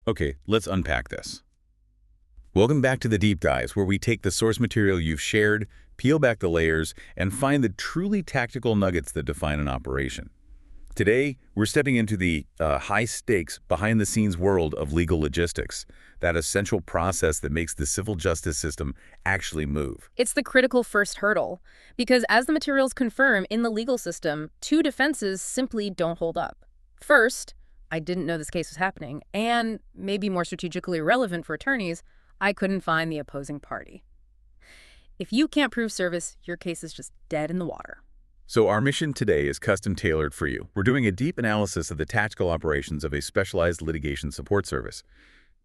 Okay, let's unpack this. Welcome back to the Deep Dives, where we take the source material you've shared, peel back the layers, and find the truly tactical nuggets that define an operation. Today, we're stepping into the high-stakes, behind-the-scenes world of legal logistics, that essential process that makes the civil justice system actually move. It's the critical first hurdle, because as the materials confirm, in the legal system, two defenses simply don't hold up. First, I didn't know this case was happening, and maybe more strategically relevant for attorneys, I couldn't find the opposing party. If you can't prove service, your case is just dead in the water. So our mission today is custom-tailored for you. We're doing a deep analysis of the tactical operations of a specialized litigation support service,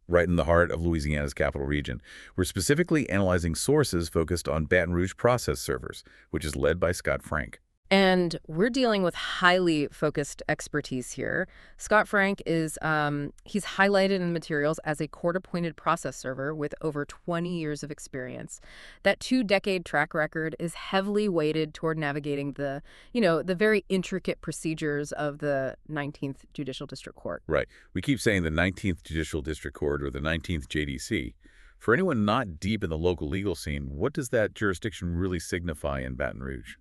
right in the heart of Louisiana's capital region. We're specifically analyzing sources focused on Baton Rouge Process Servers, which is led by Scott Frank. And we're dealing with highly focused expertise here. Scott Frank is, he's highlighted in the materials as a court-appointed process server with over 20 years of experience. That 2-decade track record is heavily weighted toward navigating the very intricate procedures of the 19th Judicial District Court. Right. We keep saying the 19th Judicial District Court or the 19th JDC. For anyone not deep in the local legal scene, what does that jurisdiction really signify in Baton Rouge?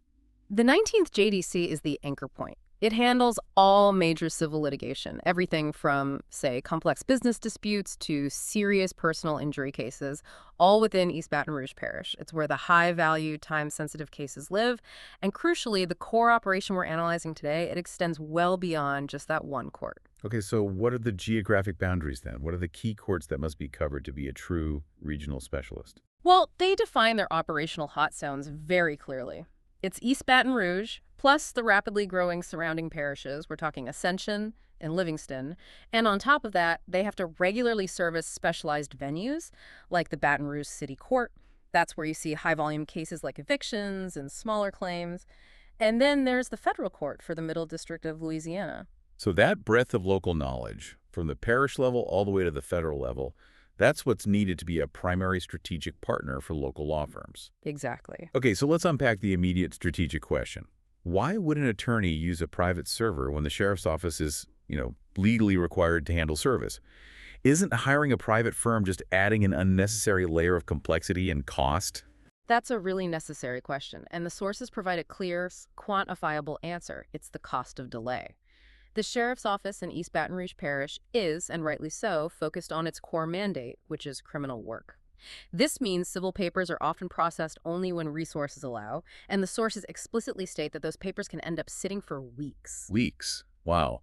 The 19th JDC is the anchor point. It handles all major civil litigation, everything from, say, complex business disputes to serious personal injury cases, all within East Baton Rouge Parish. It's where the high-value, time-sensitive cases live. And crucially, the core operation we're analyzing today, it extends well beyond just that one court. Okay, so what are the geographic boundaries then? What are the key courts that must be covered to be a true regional specialist? Well, they define their operational hot zones very clearly. It's East Baton Rouge, plus the rapidly growing surrounding parishes. We're talking Ascension and Livingston. And on top of that, they have to regularly service specialized venues like the Baton Rouge City Court. That's where you see high-volume cases like evictions and smaller claims. And then there's the federal court for the Middle District of Louisiana. So that breadth of local knowledge, from the parish level all the way to the federal level, that's what's needed to be a primary strategic partner for local law firms. Exactly. Okay, so let's unpack the immediate strategic question. Why would an attorney use a private server when the sheriff's office is, legally required to handle service? Isn't hiring a private firm just adding an unnecessary layer of complexity and cost? That's a really necessary question, and the sources provide a clear, quantifiable answer. It's the cost of delay. The Sheriff's Office in East Baton Rouge Parish is, and rightly so, focused on its core mandate, which is criminal work. This means civil papers are often processed only when resources allow, and the sources explicitly state that those papers can end up sitting for weeks. Weeks? Wow.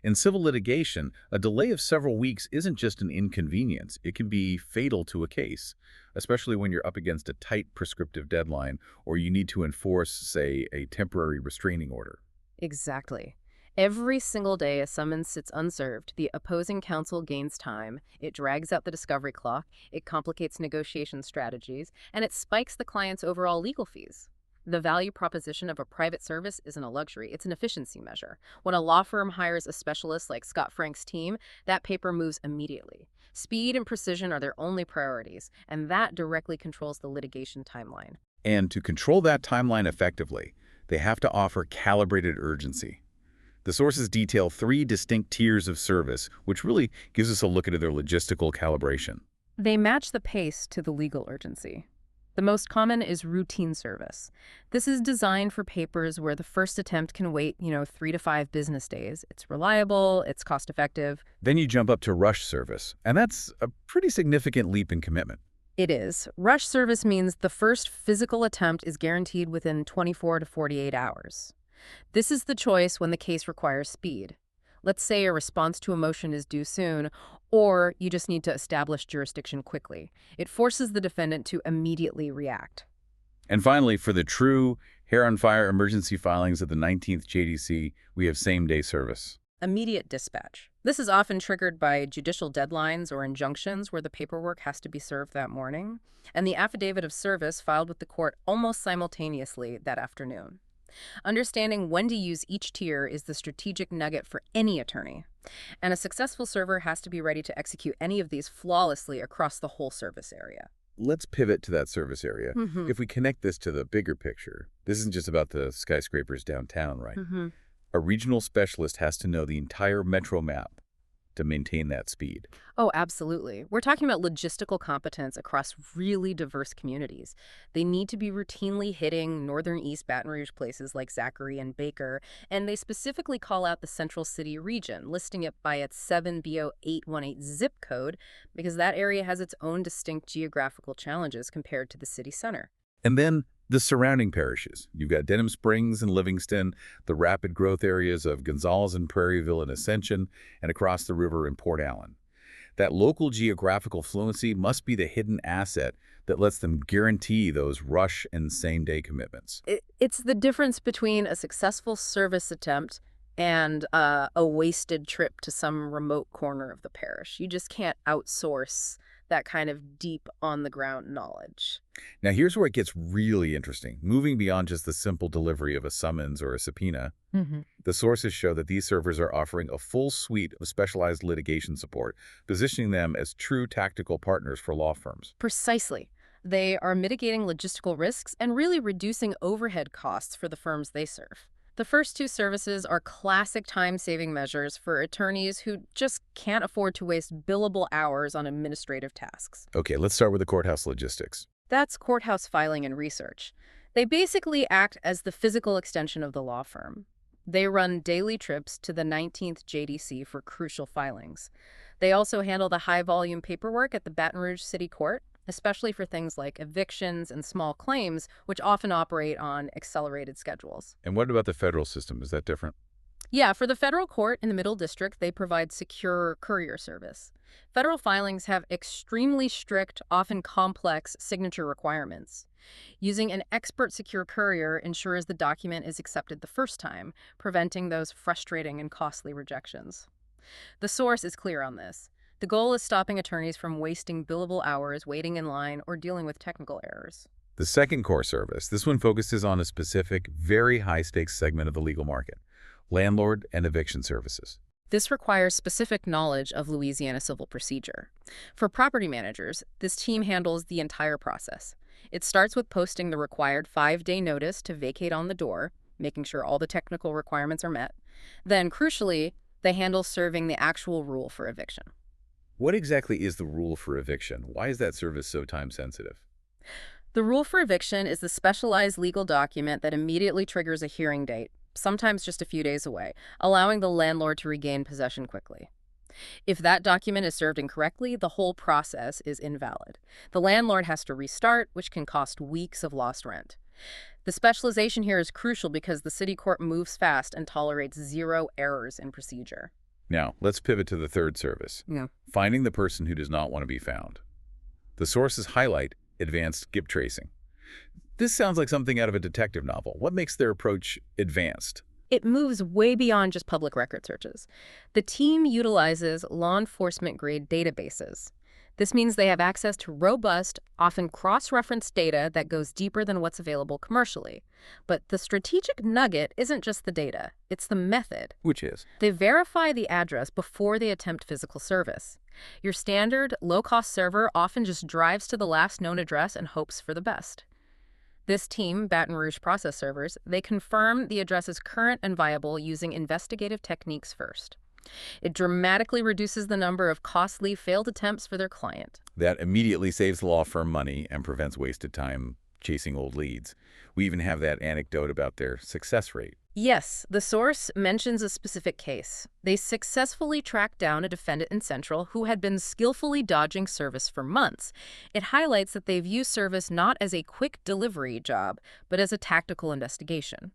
In civil litigation, a delay of several weeks isn't just an inconvenience. It can be fatal to a case, especially when you're up against a tight prescriptive deadline or you need to enforce, say, a temporary restraining order. Exactly. Every single day a summons sits unserved, the opposing counsel gains time, it drags out the discovery clock, it complicates negotiation strategies, and it spikes the client's overall legal fees. The value proposition of a private service isn't a luxury, it's an efficiency measure. When a law firm hires a specialist like Scott Frank's team, that paper moves immediately. Speed and precision are their only priorities, and that directly controls the litigation timeline. And to control that timeline effectively, they have to offer calibrated urgency. The sources detail 3 distinct tiers of service, which really gives us a look at their logistical calibration. They match the pace to the legal urgency. The most common is routine service. This is designed for papers where the first attempt can wait, 3 to 5 business days. It's reliable, it's cost-effective. Then you jump up to rush service, and that's a pretty significant leap in commitment. It is. Rush service means the first physical attempt is guaranteed within 24 to 48 hours. This is the choice when the case requires speed. Let's say a response to a motion is due soon, or you just need to establish jurisdiction quickly. It forces the defendant to immediately react. And finally, for the true hair-on-fire emergency filings of the 19th JDC, we have same-day service. Immediate dispatch. This is often triggered by judicial deadlines or injunctions where the paperwork has to be served that morning, and the affidavit of service filed with the court almost simultaneously that afternoon. Understanding when to use each tier is the strategic nugget for any attorney. And a successful server has to be ready to execute any of these flawlessly across the whole service area. Let's pivot to that service area. If we connect this to the bigger picture, this isn't just about the skyscrapers downtown, right? A regional specialist has to know the entire metro map. to maintain that speed. Oh, absolutely. We're talking about logistical competence across really diverse communities. They need to be routinely hitting northern East Baton Rouge places like Zachary and Baker, and they specifically call out the Central City region, listing it by its 7B0818 zip code because that area has its own distinct geographical challenges compared to the city center. And then the surrounding parishes. You've got Denham Springs and Livingston, the rapid growth areas of Gonzales and Prairieville and Ascension, and across the river in Port Allen. That local geographical fluency must be the hidden asset that lets them guarantee those rush and same-day commitments. It's the difference between a successful service attempt and a wasted trip to some remote corner of the parish. You just can't outsource that kind of deep on-the-ground knowledge. Now, here's where it gets really interesting. Moving beyond just the simple delivery of a summons or a subpoena, the sources show that these servers are offering a full suite of specialized litigation support, positioning them as true tactical partners for law firms. Precisely. They are mitigating logistical risks and really reducing overhead costs for the firms they serve. The first two services are classic time-saving measures for attorneys who just can't afford to waste billable hours on administrative tasks. Okay, let's start with the courthouse logistics. That's courthouse filing and research. They basically act as the physical extension of the law firm. They run daily trips to the 19th JDC for crucial filings. They also handle the high-volume paperwork at the Baton Rouge City Court, especially for things like evictions and small claims, which often operate on accelerated schedules. And what about the federal system? Is that different? Yeah, for the federal court in the Middle District, they provide secure courier service. Federal filings have extremely strict, often complex, signature requirements. Using an expert secure courier ensures the document is accepted the first time, preventing those frustrating and costly rejections. The source is clear on this. The goal is stopping attorneys from wasting billable hours waiting in line or dealing with technical errors. The second core service, this one focuses on a specific, very high-stakes segment of the legal market, landlord and eviction services. This requires specific knowledge of Louisiana civil procedure. For property managers, this team handles the entire process. It starts with posting the required 5-day notice to vacate on the door, making sure all the technical requirements are met. Then, crucially, they handle serving the actual rule for eviction. What exactly is the rule for eviction? Why is that service so time-sensitive? The rule for eviction is the specialized legal document that immediately triggers a hearing date, sometimes just a few days away, allowing the landlord to regain possession quickly. If that document is served incorrectly, the whole process is invalid. The landlord has to restart, which can cost weeks of lost rent. The specialization here is crucial because the city court moves fast and tolerates zero errors in procedure. Now, let's pivot to the third service, finding the person who does not want to be found. The sources highlight advanced skip tracing. This sounds like something out of a detective novel. What makes their approach advanced? It moves way beyond just public record searches. The team utilizes law enforcement-grade databases. This means they have access to robust, often cross-referenced data that goes deeper than what's available commercially. But the strategic nugget isn't just the data, it's the method. Which is? They verify the address before they attempt physical service. Your standard, low-cost server often just drives to the last known address and hopes for the best. This team, Baton Rouge Process Servers, they confirm the address is current and viable using investigative techniques first. It dramatically reduces the number of costly failed attempts for their client. That immediately saves the law firm money and prevents wasted time chasing old leads. We even have that anecdote about their success rate. Yes, the source mentions a specific case. They successfully tracked down a defendant in Central who had been skillfully dodging service for months. It highlights that they view service not as a quick delivery job, but as a tactical investigation.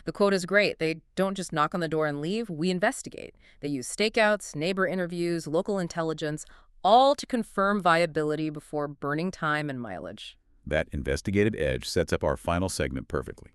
The quote is great. They don't just knock on the door and leave, we investigate. They use stakeouts, neighbor interviews, local intelligence, all to confirm viability before burning time and mileage. That investigative edge sets up our final segment perfectly.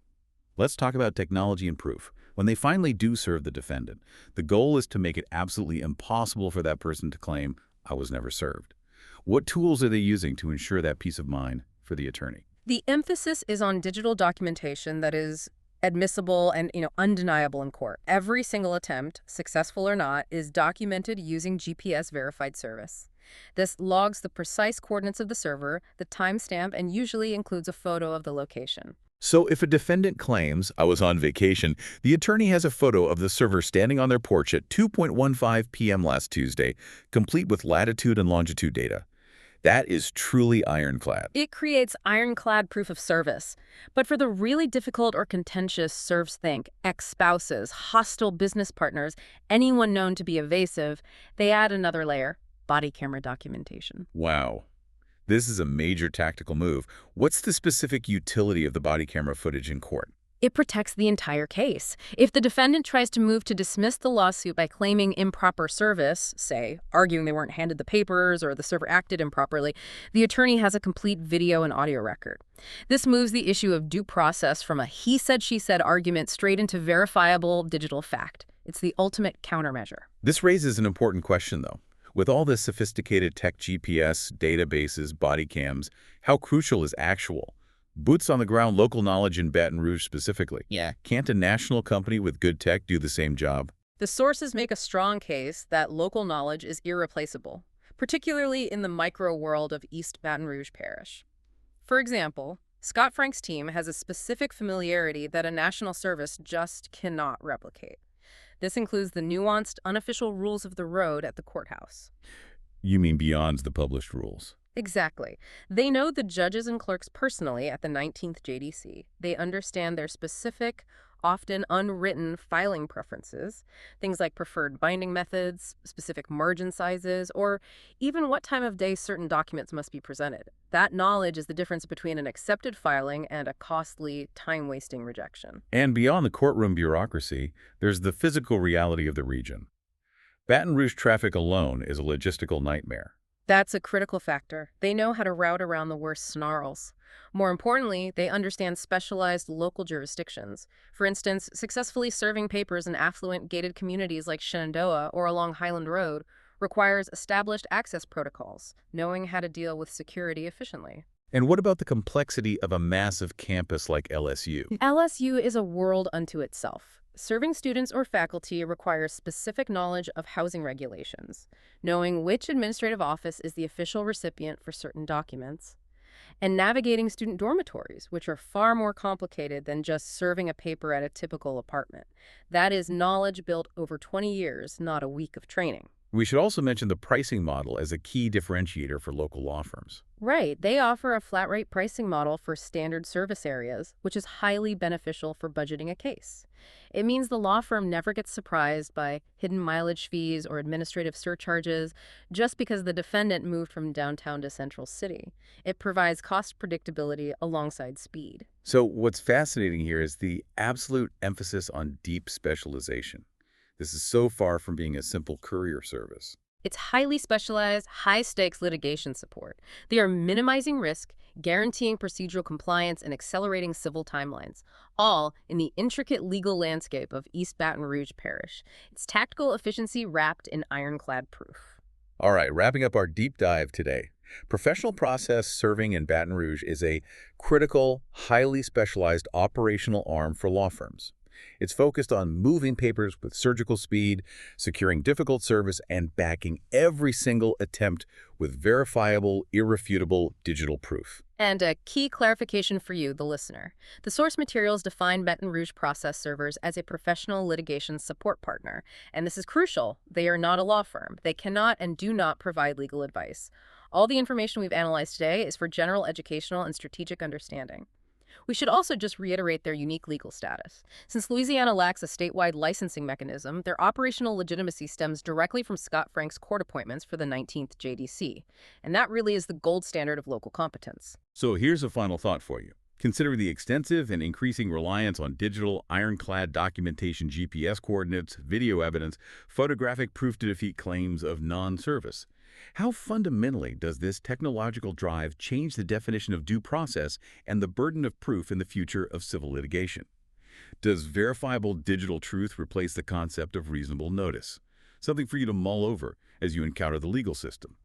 Let's talk about technology and proof. When they finally do serve the defendant, the goal is to make it absolutely impossible for that person to claim, I was never served. What tools are they using to ensure that peace of mind for the attorney? The emphasis is on digital documentation that is admissible and undeniable in court. Every single attempt, successful or not, is documented using GPS-verified service. This logs the precise coordinates of the server, the timestamp, and usually includes a photo of the location. So if a defendant claims, "I was on vacation," the attorney has a photo of the server standing on their porch at 2:15 p.m. last Tuesday, complete with latitude and longitude data. That is truly ironclad. It creates ironclad proof of service. But for the really difficult or contentious serves think ex-spouses, hostile business partners, anyone known to be evasive, they add another layer, body camera documentation. Wow. This is a major tactical move. What's the specific utility of the body camera footage in court? It protects the entire case. If the defendant tries to move to dismiss the lawsuit by claiming improper service, say, arguing they weren't handed the papers or the server acted improperly, the attorney has a complete video and audio record. This moves the issue of due process from a he said, she said argument straight into verifiable digital fact. It's the ultimate countermeasure. This raises an important question, though. With all this sophisticated tech GPS, databases, body cams, how crucial is actual boots-on-the-ground local knowledge in Baton Rouge specifically? Yeah. Can't a national company with good tech do the same job? The sources make a strong case that local knowledge is irreplaceable, particularly in the micro world of East Baton Rouge Parish. For example, Scott Frank's team has a specific familiarity that a national service just cannot replicate. This includes the nuanced, unofficial rules of the road at the courthouse. You mean beyond the published rules? Exactly. They know the judges and clerks personally at the 19th JDC. They understand their specific, often unwritten filing preferences, things like preferred binding methods, specific margin sizes, or even what time of day certain documents must be presented. That knowledge is the difference between an accepted filing and a costly, time-wasting rejection. And beyond the courtroom bureaucracy, there's the physical reality of the region. Baton Rouge traffic alone is a logistical nightmare. That's a critical factor. They know how to route around the worst snarls. More importantly, they understand specialized local jurisdictions. For instance, successfully serving papers in affluent gated communities like Shenandoah or along Highland Road requires established access protocols, knowing how to deal with security efficiently. And what about the complexity of a massive campus like LSU? LSU is a world unto itself. Serving students or faculty requires specific knowledge of housing regulations, knowing which administrative office is the official recipient for certain documents, and navigating student dormitories, which are far more complicated than just serving a paper at a typical apartment. That is knowledge built over 20 years, not a week of training. We should also mention the pricing model as a key differentiator for local law firms. Right. They offer a flat rate pricing model for standard service areas, which is highly beneficial for budgeting a case. It means the law firm never gets surprised by hidden mileage fees or administrative surcharges just because the defendant moved from downtown to Central City. It provides cost predictability alongside speed. So what's fascinating here is the absolute emphasis on deep specialization. This is so far from being a simple courier service. It's highly specialized, high-stakes litigation support. They are minimizing risk, guaranteeing procedural compliance, and accelerating civil timelines, all in the intricate legal landscape of East Baton Rouge Parish. It's tactical efficiency wrapped in ironclad proof. All right, wrapping up our deep dive today. Professional process serving in Baton Rouge is a critical, highly specialized operational arm for law firms. It's focused on moving papers with surgical speed, securing difficult service, and backing every single attempt with verifiable, irrefutable digital proof. And a key clarification for you, the listener. The source materials define Baton Rouge Process Servers as a professional litigation support partner. And this is crucial. They are not a law firm. They cannot and do not provide legal advice. All the information we've analyzed today is for general educational and strategic understanding. We should also just reiterate their unique legal status. Since Louisiana lacks a statewide licensing mechanism, their operational legitimacy stems directly from Scott Frank's court appointments for the 19th JDC. And that really is the gold standard of local competence. So here's a final thought for you. Consider the extensive and increasing reliance on digital, ironclad documentation, GPS coordinates, video evidence, photographic proof to defeat claims of non-service. How fundamentally does this technological drive change the definition of due process and the burden of proof in the future of civil litigation? Does verifiable digital truth replace the concept of reasonable notice? Something for you to mull over as you encounter the legal system.